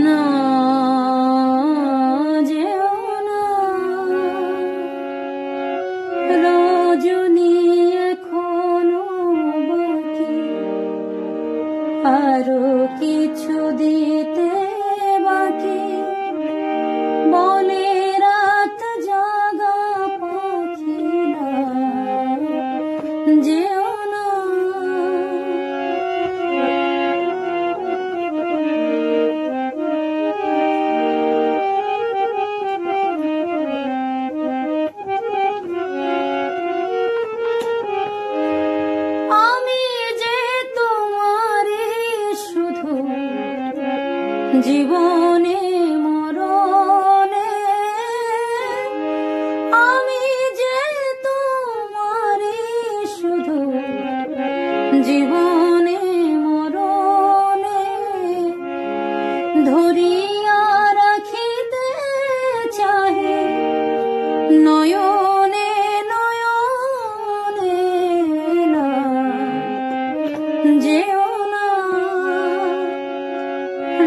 না যেও না রজনী, এখনো বাকি আরো কিছু দিতে বাকি। বলে রাত জাগা পাখি না যেও না। আমি যে তোমারে শুধু জীবনে মরণে, আমি যে তোমারে শুধু জীবনে মরণে ধরিয়া রাখিতে চাহে নয়নে নয়নে। না যেও না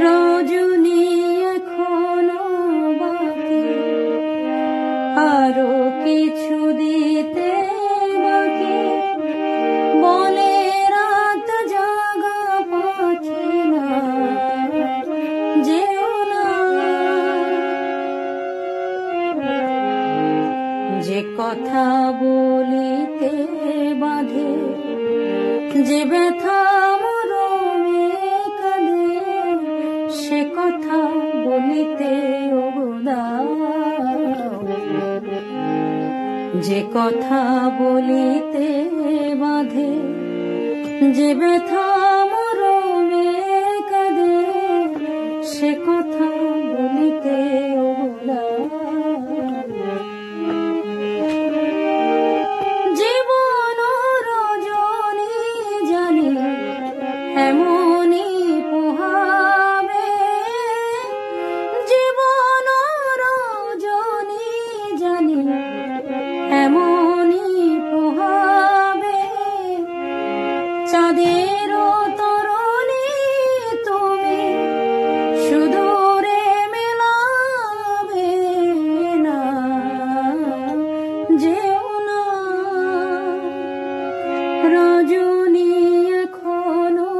রজনী, এখনো বাকি আরো কিছু দিতে বাকি। বলে রাত জাগা পাখি না যেও না। যে কথা বলিতে বাঁধে, যে ব্যথা মরমে কাঁদে, সে কথা বলিতে দাও। যে কথা বলিতে বাঁধে, যে ব্যথা মরমে কাঁদে, সে কথা বলিতে দাও। জীবন রজনী জানি এমনই পোহাবে, জীবন রজনী জানি এমনই পোহাবে। চাঁদের তরণী তুমি সুদূরে মেলাবে না যেও না রজনী, এখনো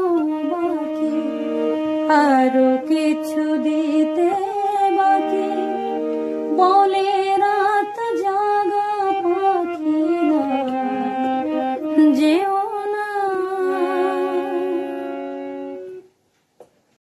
বাকি আরো কিছু দিতে বাকি। বলে